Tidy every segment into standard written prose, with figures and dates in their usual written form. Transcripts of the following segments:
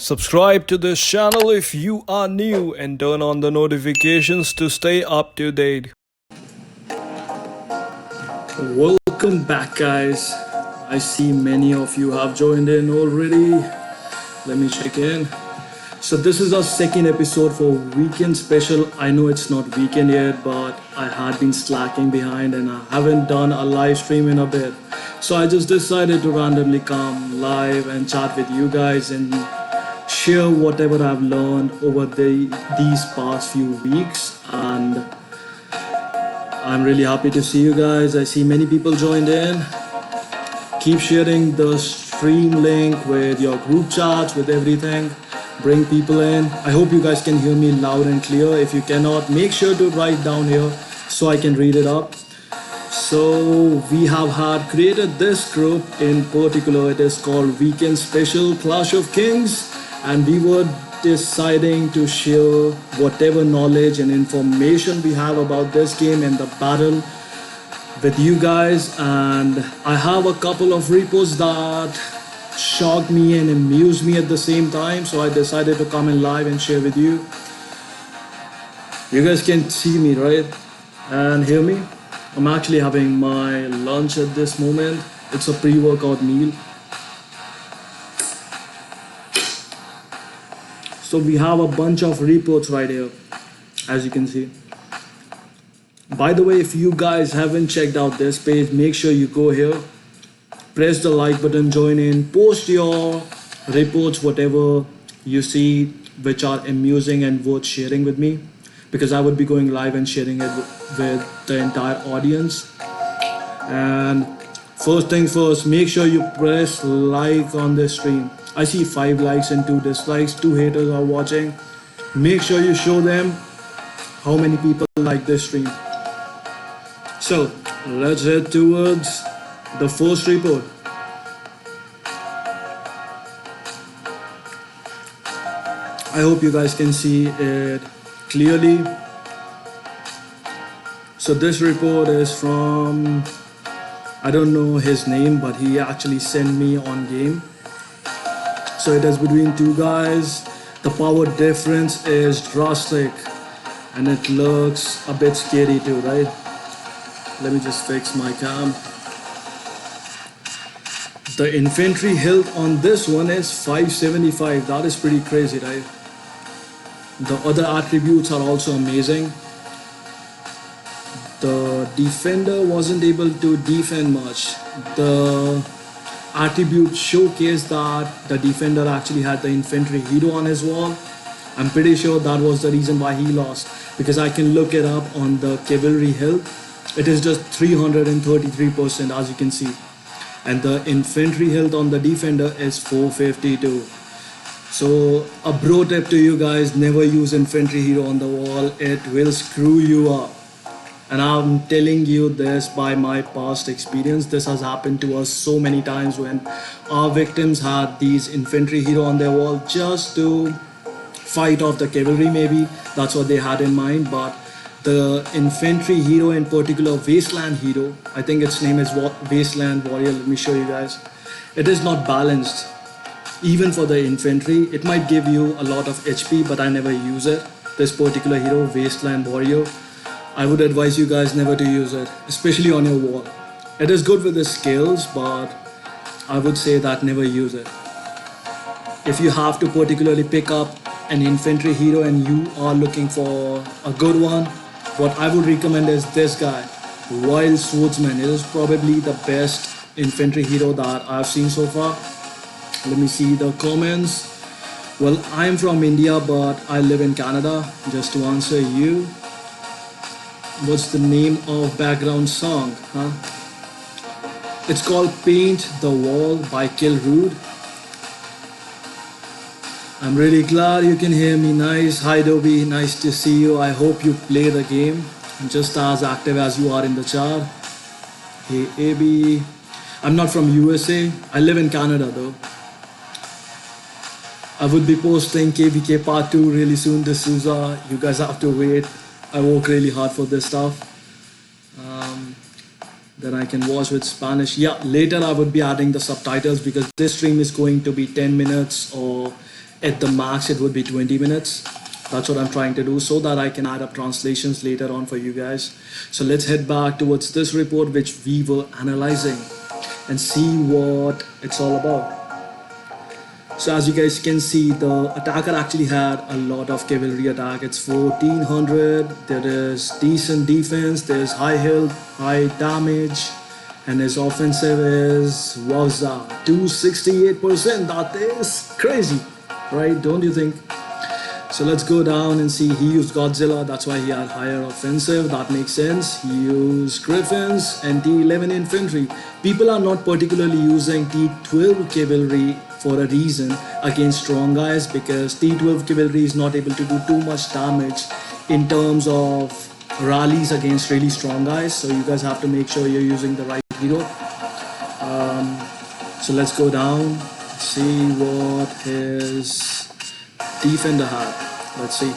Subscribe to this channel if you are new and turn on the notifications to stay up to date. Welcome back, guys. I see many of you have joined in already. Let me check in. So this is our second episode for weekend special. I know it's not weekend yet, but I had been slacking behind and I haven't done a live stream in a bit. So I just decided to randomly come live and chat with you guys and share whatever I've learned over these past few weeks. And I'm really happy to see you guys. I see many people joined in. Keep sharing the stream link with your group chats, with everything. Bring people in. I hope you guys can hear me loud and clear. If you cannot, make sure to write down here so I can read it up. So we have had created this group in particular. It is called Weekend Special Clash of Kings, and we were deciding to share whatever knowledge and information we have about this game and the battle with you guys. And I have a couple of reports that shocked me and amused me at the same time, so I decided to come in live and share with you. You guys can see me, right? And hear me? I'm actually having my lunch at this moment. It's a pre-workout meal. So we have a bunch of reports right here, as you can see. By the way, if you guys haven't checked out this page, make sure you go here, press the like button, join in, post your reports, whatever you see which are amusing and worth sharing with me, because I would be going live and sharing it with the entire audience. And first things first, make sure you press like on this stream. I see 5 likes and 2 dislikes. 2 haters are watching. Make sure you show them how many people like this stream. So let's head towards the first report. I hope you guys can see it clearly. So this report is from, I don't know his name, but he actually sent me on game. So it is between 2 guys. The power difference is drastic and it looks a bit scary too, right? Let me just fix my cam. The infantry health on this one is 575. That is pretty crazy, right? The other attributes are also amazing. The defender wasn't able to defend much. The attribute showcased that the defender actually had the infantry hero on his wall. I'm pretty sure that was the reason why he lost, because I can look it up on the cavalry health. It is just 333%, as you can see. And the infantry health on the defender is 452. So a bro tip to you guys, never use infantry hero on the wall. It will screw you up. And I'm telling you this by my past experience. This has happened to us so many times when our victims had these infantry hero on their wall just to fight off the cavalry, maybe. That's what they had in mind. But the infantry hero, in particular Wasteland hero, I think its name is Wasteland Warrior. Let me show you guys. It is not balanced. Even for the infantry, it might give you a lot of HP, but I never use it. This particular hero, Wasteland Warrior, I would advise you guys never to use it, especially on your wall. It is good with the skills, but I would say that never use it. If you have to particularly pick up an infantry hero and you are looking for a good one, what I would recommend is this guy, Wild Swordsman. It is probably the best infantry hero that I've seen so far. Let me see the comments. Well, I'm from India, but I live in Canada. Just to answer you, what's the name of background song, huh? It's called Paint the Wall by Kill Rude. I'm really glad you can hear me. Nice. Hi Dobby, nice to see you. I hope you play the game just as active as you are in the chat. Hey AB, I'm not from USA. I live in Canada though. I would be posting KVK part 2 really soon. D'Souza, you guys have to wait. I work really hard for this stuff. Then I can watch with Spanish. Yeah, later I would be adding the subtitles because this stream is going to be 10 minutes or At the max it would be 20 minutes. That's what I'm trying to do so that I can add up translations later on for you guys. So let's head back towards this report which we were analyzing and see what it's all about. So as you guys can see, the attacker actually had a lot of cavalry attack. It's 1400. There is decent defense. There's high health, high damage, and his offensive is wowza 268%. That is crazy, right? Don't you think? So let's go down and see. He used Godzilla, that's why he had higher offensive. That makes sense. He used Griffins and T11 infantry. People are not particularly using T12 cavalry for a reason against strong guys, because T12 cavalry is not able to do too much damage in terms of rallies against really strong guys. So you guys have to make sure you're using the right hero. So let's go down, see what his defender had. Let's see.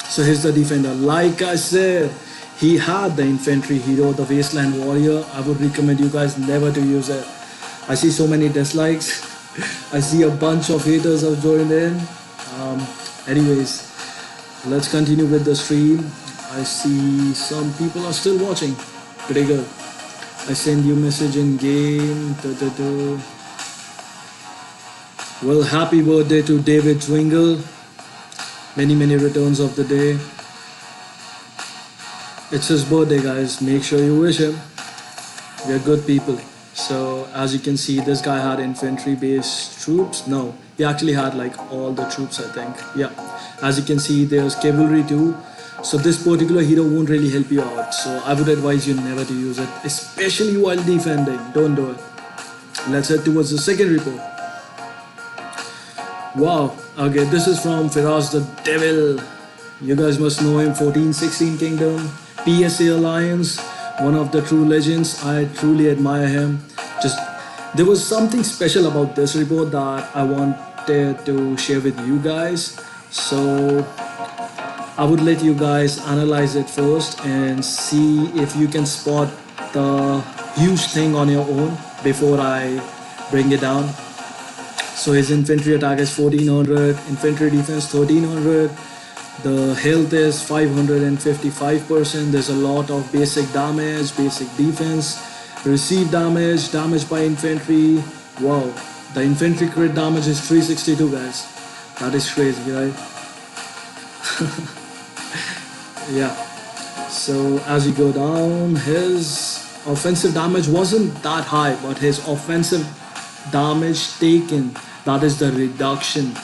So here's the defender. Like I said, he had the infantry hero, the Wasteland Warrior. I would recommend you guys never to use it. I see so many dislikes. I see a bunch of haters have joined in. Anyways, let's continue with the stream. I see some people are still watching. Pretty good. I send you message in game. Well, happy birthday to David Twingle. Many returns of the day. It's his birthday, guys. Make sure you wish him. We're good people. So as you can see, this guy had infantry based troops. No, he actually had like all the troops, I think. Yeah. As you can see, there's cavalry too. So this particular hero won't really help you out. So I would advise you never to use it, especially while defending. Don't do it. Let's head towards the second report. Wow, okay, this is from Firaz the Devil. You guys must know him, 1416 Kingdom, PSA Alliance, one of the true legends. I truly admire him. There was something special about this report that I wanted to share with you guys. So I would let you guys analyze it first and see if you can spot the huge thing on your own before I bring it down. So his infantry attack is 1400, infantry defense 1300, the health is 555%. There's a lot of basic damage, basic defense, received damage, damage by infantry. Wow, the infantry crit damage is 362, guys. That is crazy, right? Yeah. So as you go down, his offensive damage wasn't that high, but his offensive damage taken, that is the reduction,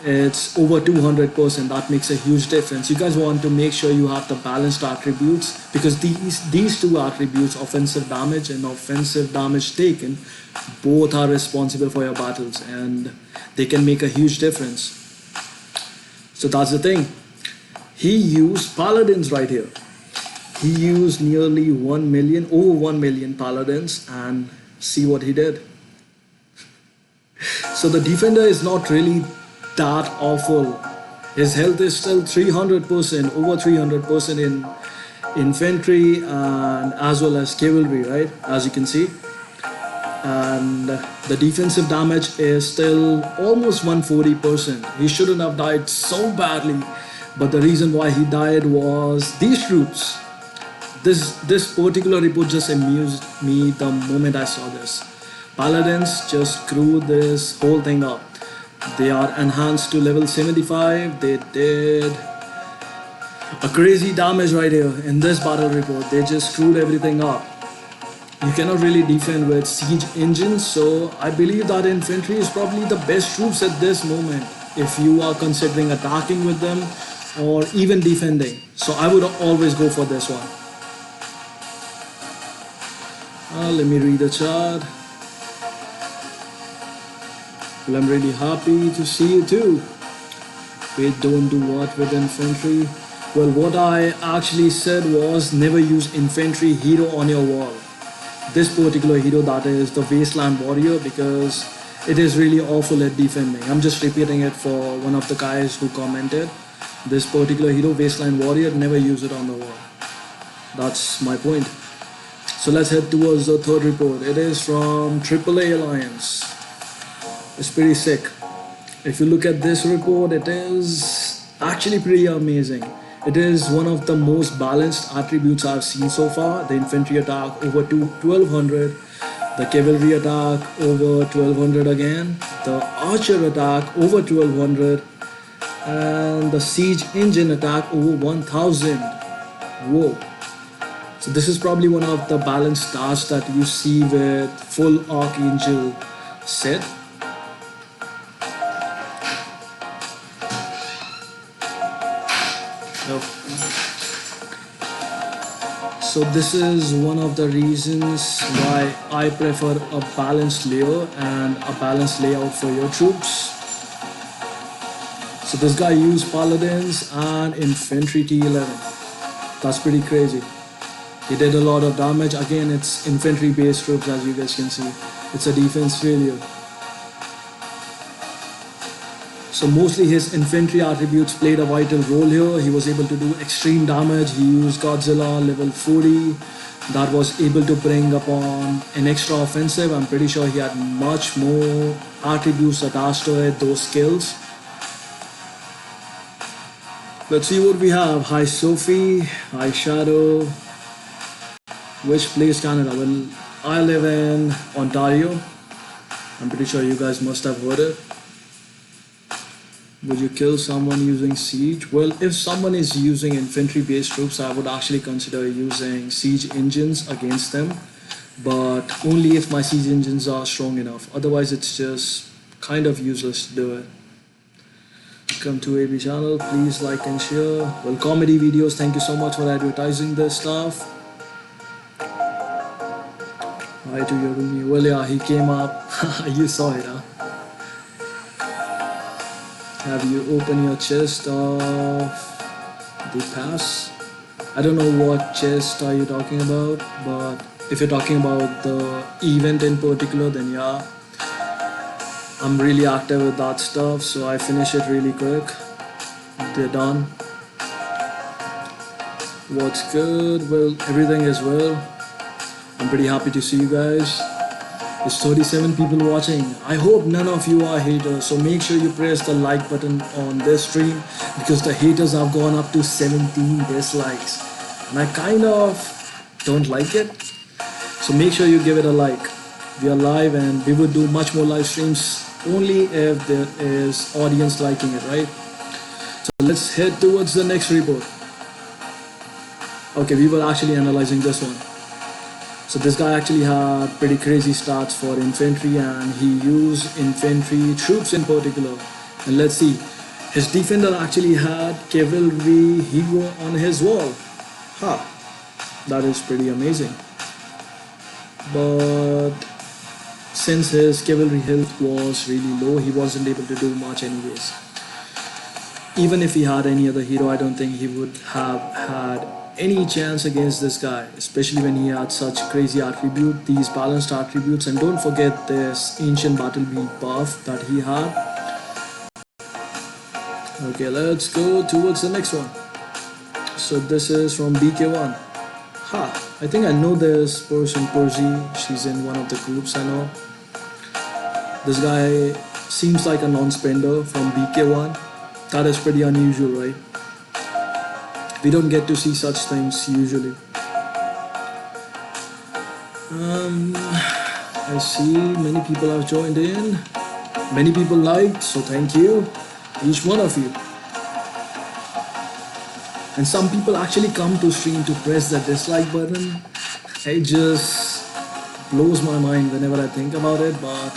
it's over 200%. That makes a huge difference. You guys want to make sure you have the balanced attributes, because these two attributes, offensive damage and offensive damage taken, both are responsible for your battles and they can make a huge difference. So that's the thing. He used paladins right here. He used nearly 1 million, over 1 million paladins, and see what he did. So the defender is not really that awful. His health is still 300%, over 300% in infantry and as well as cavalry, right? As you can see. And the defensive damage is still almost 140%. He shouldn't have died so badly, but the reason why he died was these troops. This particular report just amused me the moment I saw this. Paladins just screw this whole thing up. They are enhanced to level 75. They did a crazy damage right here in this battle report. They just screwed everything up. You cannot really defend with siege engines, so I believe that infantry is probably the best troops at this moment if you are considering attacking with them or even defending. So I would always go for this one. Let me read the chart. Well, I'm really happy to see you too. Wait, don't do what with infantry? Well, what I actually said was never use infantry hero on your wall. This particular hero, that is the Wasteland Warrior, because it is really awful at defending. I'm just repeating it for one of the guys who commented. This particular hero, Wasteland Warrior, never use it on the wall. That's my point. So let's head towards the third report. It is from AAA Alliance. It's pretty sick. If you look at this report, it is actually pretty amazing. It is one of the most balanced attributes I've seen so far. The infantry attack over 1200, the cavalry attack over 1200 again, the archer attack over 1200, and the siege engine attack over 1000. Whoa. So this is probably one of the balanced stats that you see with full archangel set. So this is one of the reasons why I prefer a balanced layer and a balanced layout for your troops. So this guy used paladins and infantry T11. That's pretty crazy. He did a lot of damage. Again, it's infantry based troops, as you guys can see. It's a defense failure. So mostly his infantry attributes played a vital role here. He was able to do extreme damage. He used Godzilla level 40 that was able to bring upon an extra offensive. I'm pretty sure he had much more attributes attached to it, those skills. Let's see what we have. Hi Sophie, hi Shadow. Which place Canada? Well, I live in Ontario. I'm pretty sure you guys must have heard it. Would you kill someone using siege? Well, if someone is using infantry based troops, I would actually consider using siege engines against them, but only if my siege engines are strong enough. Otherwise, it's just kind of useless to do it. Come to AB channel, please like and share. Well, comedy videos, thank you so much for advertising this stuff. Hi to your roomie. Well, yeah, he came up. You saw it, huh? Have you opened your chest of the pass? I don't know what chest are you talking about, but if you're talking about the event in particular, then yeah, I'm really active with that stuff, so I finish it really quick. They're done. What's good? Well, everything is well. I'm pretty happy to see you guys. There's 37 people watching. I hope none of you are haters, so make sure you press the like button on this stream, because the haters have gone up to 17 dislikes and I kind of don't like it. So make sure you give it a like. We are live and we would do much more live streams only if there is audience liking it, right? So let's head towards the next report. Okay, we were actually analyzing this one. So this guy actually had pretty crazy stats for infantry, and he used infantry troops in particular. And let's see, his defender actually had cavalry hero on his wall. Huh, that is pretty amazing. But since his cavalry health was really low, he wasn't able to do much anyways. Even if he had any other hero, I don't think he would have had any chance against this guy, especially when he had such crazy attribute, these balanced attributes. And don't forget this ancient battle beat buff that he had. Okay, let's go towards the next one. So this is from BK1. I think I know this person, Percy. She's in one of the groups I know. This guy seems like a non-spender from BK1. That is pretty unusual, right? We don't get to see such things usually. I see many people have joined in. Many people liked, so thank you, each one of you. And some people actually come to stream to press the dislike button. It just blows my mind whenever I think about it, but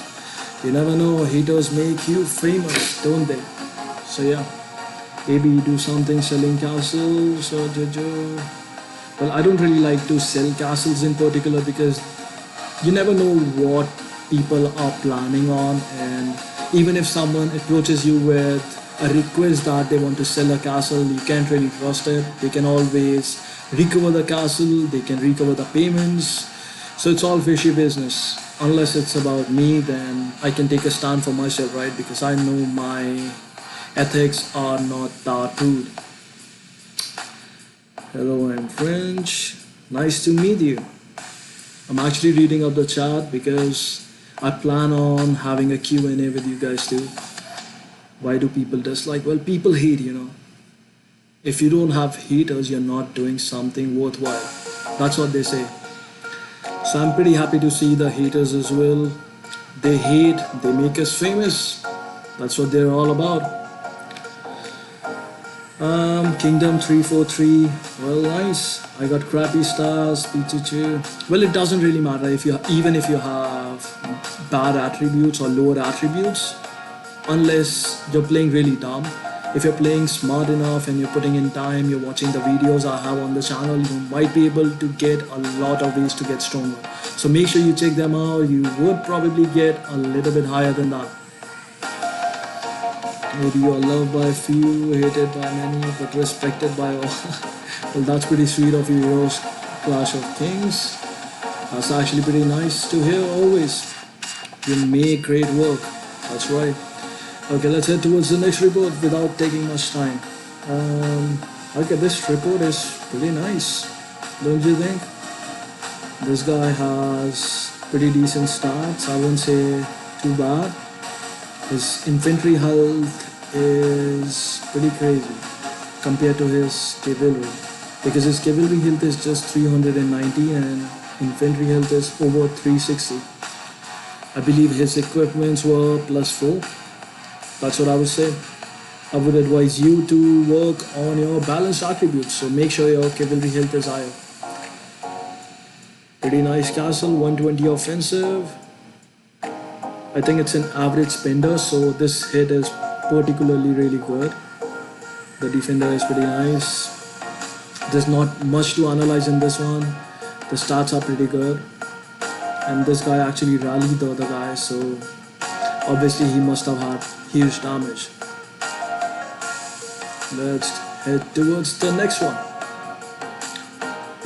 you never know, haters make you famous, don't they? So yeah. Maybe do something selling castles or Jojo. Well, I don't really like to sell castles in particular, because you never know what people are planning on, and even if someone approaches you with a request that they want to sell a castle, you can't really trust it. They can always recover the castle, they can recover the payments, so it's all fishy business. Unless it's about me, then I can take a stand for myself, right? Because I know my ethics are not that rude. Hello, I'm French. Nice to meet you. I'm actually reading up the chat because I plan on having a Q&A with you guys too. Why do people dislike? Well, people hate, you know. If you don't have haters, you're not doing something worthwhile. That's what they say. So I'm pretty happy to see the haters as well. They hate, they make us famous. That's what they're all about. Kingdom 343. Well, nice. I got crappy stars, P2. Well, it doesn't really matter if you even if you have bad attributes or lower attributes, unless you're playing really dumb. If you're playing smart enough and you're putting in time, you're watching the videos I have on the channel, you might be able to get a lot of ways to get stronger. So make sure you check them out. You would probably get a little bit higher than that. Maybe you are loved by a few, hated by many, but respected by all. Well, that's pretty sweet of you, Heroes Clash of Kings. That's actually pretty nice to hear always. You make great work. That's right. Okay, let's head towards the next report without taking much time. Okay, this report is pretty nice, don't you think? This guy has pretty decent stats. I won't say too bad. His infantry health is pretty crazy compared to his cavalry, because his cavalry health is just 390 and infantry health is over 360. I believe his equipments were +4. That's what I would say. I would advise you to work on your balanced attributes, so make sure your cavalry health is higher. Pretty nice castle, 120 offensive. I think it's an average spender, so this hit is particularly really good. The defender is pretty nice. There's not much to analyze in this one. The stats are pretty good. And this guy actually rallied the other guy, so obviously he must have had huge damage. Let's head towards the next one.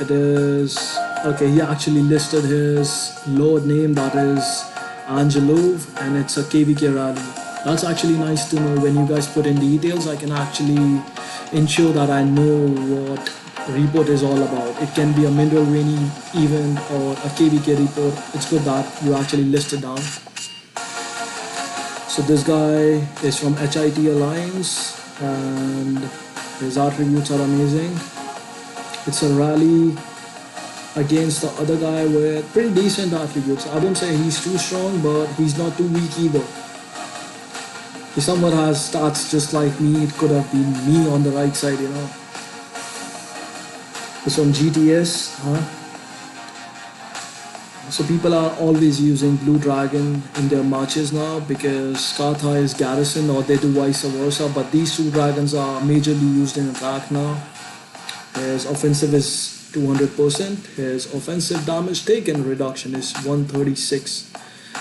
It is... okay, he actually listed his lord name, that is Angelov, and it's a KVK rally. That's actually nice to know. When you guys put in details, I can actually ensure that I know what report is all about. It can be a mineral rainy event or a KVK report. It's good that you actually list it down. So this guy is from HIT Alliance and his attributes are amazing. It's a rally against the other guy with pretty decent attributes. I wouldn't say he's too strong, but he's not too weak either. He somewhat has stats just like me. It could have been me on the right side, you know. It's from GTS, huh? So people are always using Blue Dragon in their marches now because Skatha is garrison, or they do vice versa, but these two dragons are majorly used in attack now. His offensive is 200%. His offensive damage taken reduction is 136.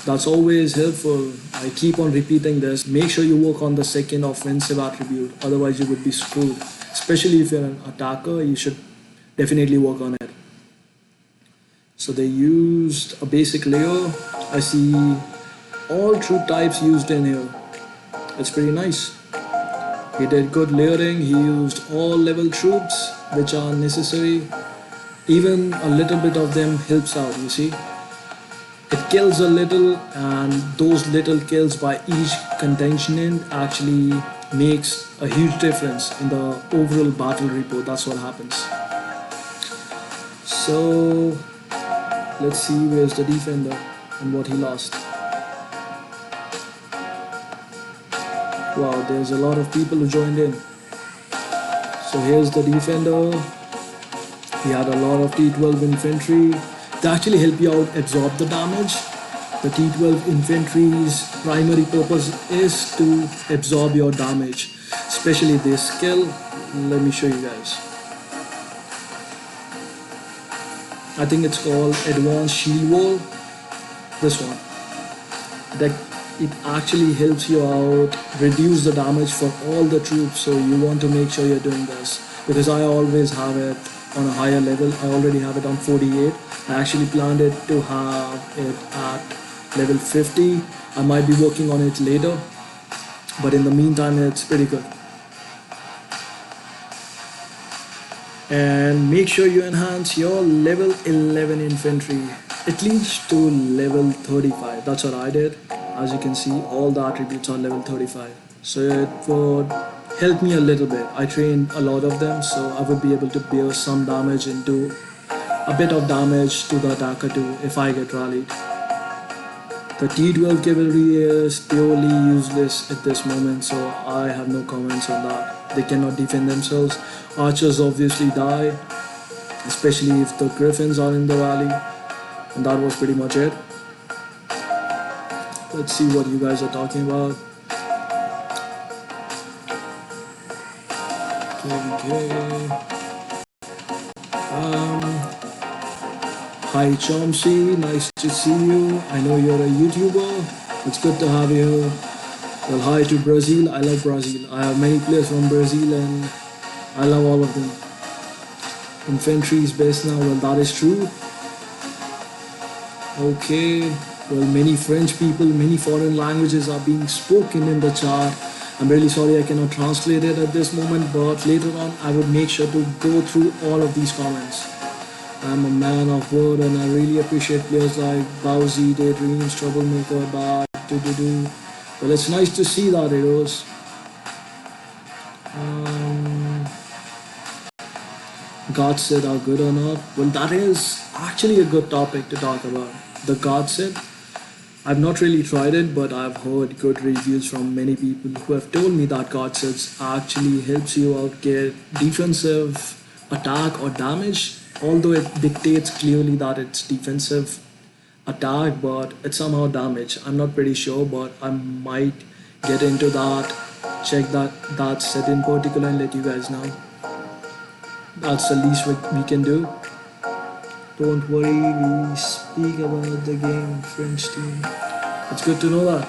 That's always helpful. I keep on repeating this. Make sure you work on the second offensive attribute, otherwise you would be screwed. Especially if you're an attacker, you should definitely work on it. So they used a basic layer. I see all troop types used in here. It's pretty nice. He did good layering. He used all level troops which are necessary. Even a little bit of them helps out, you see. It kills a little, and those little kills by each contingent actually makes a huge difference in the overall battle report. That's what happens. So let's see where's the defender and what he lost. Wow, there's a lot of people who joined in. So here's the defender. He had a lot of T12 infantry. They actually help you out absorb the damage. The T12 infantry's primary purpose is to absorb your damage, especially this skill. Let me show you guys. I think it's called Advanced Shield Wall. This one. It actually helps you out reduce the damage for all the troops, so you want to make sure you're doing this, because I always have it on a higher level. I already have it on 48. I actually planned it to have it at level 50. I might be working on it later, but in the meantime it's pretty good. And make sure you enhance your level 11 infantry at least to level 35. That's what I did. As you can see, all the attributes are level 35. so it would help me a little bit. I trained a lot of them, so I would be able to bear some damage into a bit of damage to the attacker too if I get rallied. The T12 cavalry is purely useless at this moment, so I have no comments on that. They cannot defend themselves. Archers obviously die, especially if the griffins are in the rally, and that was pretty much it. Let's see what you guys are talking about. Okay. Hi Chomsky, nice to see you. I know you're a YouTuber. It's good to have you. Well, hi to Brazil. I love Brazil. I have many players from Brazil and I love all of them. Infantry is best now. Well, that is true. Okay. Well, many French people, many foreign languages are being spoken in the chat. I'm really sorry I cannot translate it at this moment, but later on I would make sure to go through all of these comments. I'm a man of word and I really appreciate players like Bowsy, Daydreams, Troublemaker, Bad, Do. Well, it's nice to see that, heroes. God set are good or not? Well, that is actually a good topic to talk about. The God set. I've not really tried it, but I've heard good reviews from many people who have told me that God sets actually helps you out get defensive attack or damage, although it dictates clearly that it's defensive attack, but it's somehow damage. I'm not pretty sure, but I might get into that, check that set in particular and let you guys know. That's the least we can do. Don't worry, we speak about the game, French team. It's good to know that.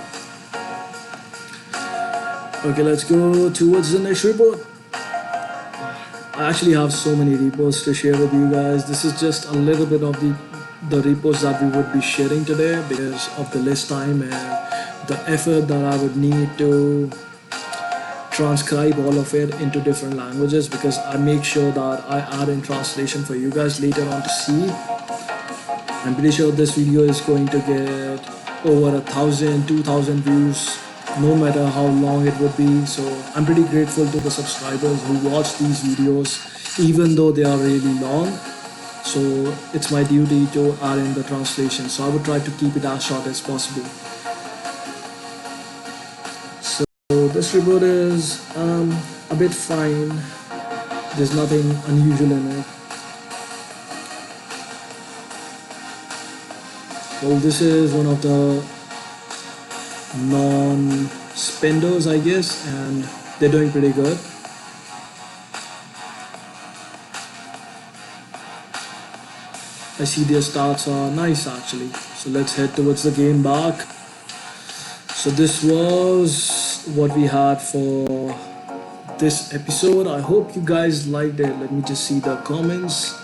Okay, let's go towards the next report. I actually have so many reports to share with you guys. This is just a little bit of the reports that we would be sharing today because of the list time and the effort that I would need to transcribe all of it into different languages, because I make sure that I add in translation for you guys later on to see. I'm pretty sure this video is going to get over 1,000, 2,000 views, no matter how long it would be. So I'm pretty grateful to the subscribers who watch these videos, even though they are really long. So it's my duty to add in the translation. So I would try to keep it as short as possible. So this report is a bit fine. There's nothing unusual in it. Well, this is one of the non-spenders, I guess, and they're doing pretty good. I see their stats are nice actually. So let's head towards the game back. So this was what we had for this episode. I hope you guys liked it. Let me just see the comments.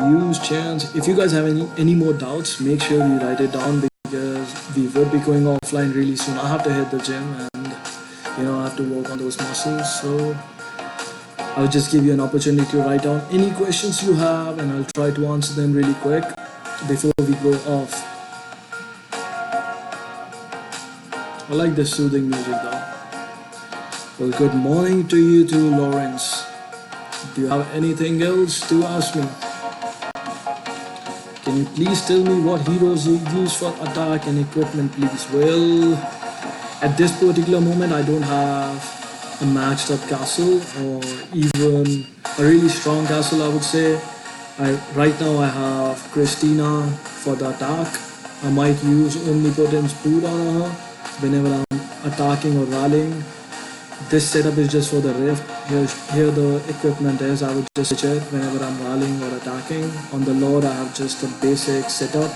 Use chance. If you guys have any more doubts, make sure you write it down, because we will be going offline really soon. I have to hit the gym and I have to work on those muscles. So I'll just give you an opportunity to write down any questions you have and I'll try to answer them really quick before we go off. I like the soothing music though. Well, good morning to you too, Lawrence. Do you have anything else to ask me? Can you please tell me what heroes you use for attack and equipment, please? Well, at this particular moment, I don't have a matched up castle or even a really strong castle, I would say. Right now I have Christina for the attack. I might use Omnipotence Boot on her whenever I'm attacking or rallying. This setup is just for the rift. Here the equipment is. I would just switch it whenever I'm rallying or attacking. On the Lord I have just a basic setup,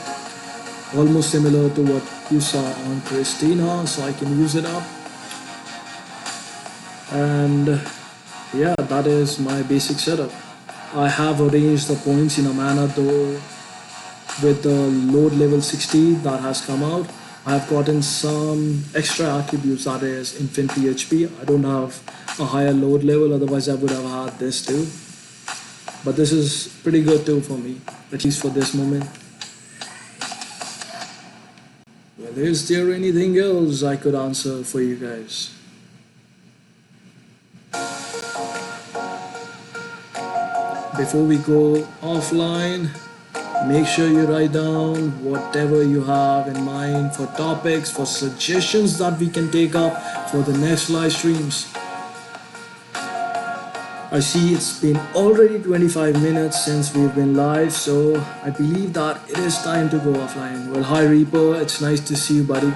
almost similar to what you saw on Christina, so I can use it up. And yeah, that is my basic setup. I have arranged the points in a manner though with the load level 60 that has come out. I have gotten some extra attributes, that is infantry HP. I don't have a higher load level, otherwise I would have had this too. But this is pretty good too for me, at least for this moment. Well, is there anything else I could answer for you guys? Before we go offline, make sure you write down whatever you have in mind for topics, for suggestions that we can take up for the next live streams. I see it's been already 25 minutes since we've been live, so I believe that it is time to go offline. Well, hi Reaper, it's nice to see you, buddy.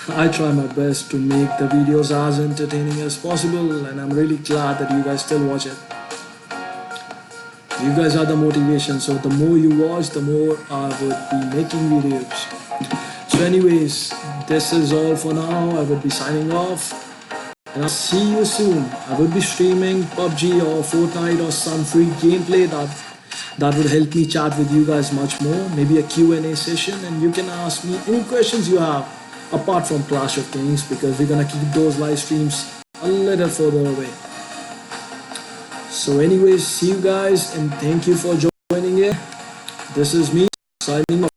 I try my best to make the videos as entertaining as possible, and I'm really glad that you guys still watch it. You guys are the motivation, so the more you watch, the more I would be making videos. So anyways, this is all for now. I would be signing off, and I'll see you soon. I would be streaming PUBG or Fortnite or some free gameplay that would help me chat with you guys much more. Maybe a Q&A session, and you can ask me any questions you have apart from Clash of Kings, because we're gonna keep those live streams a little further away. So anyways, see you guys and thank you for joining in. This is me signing off.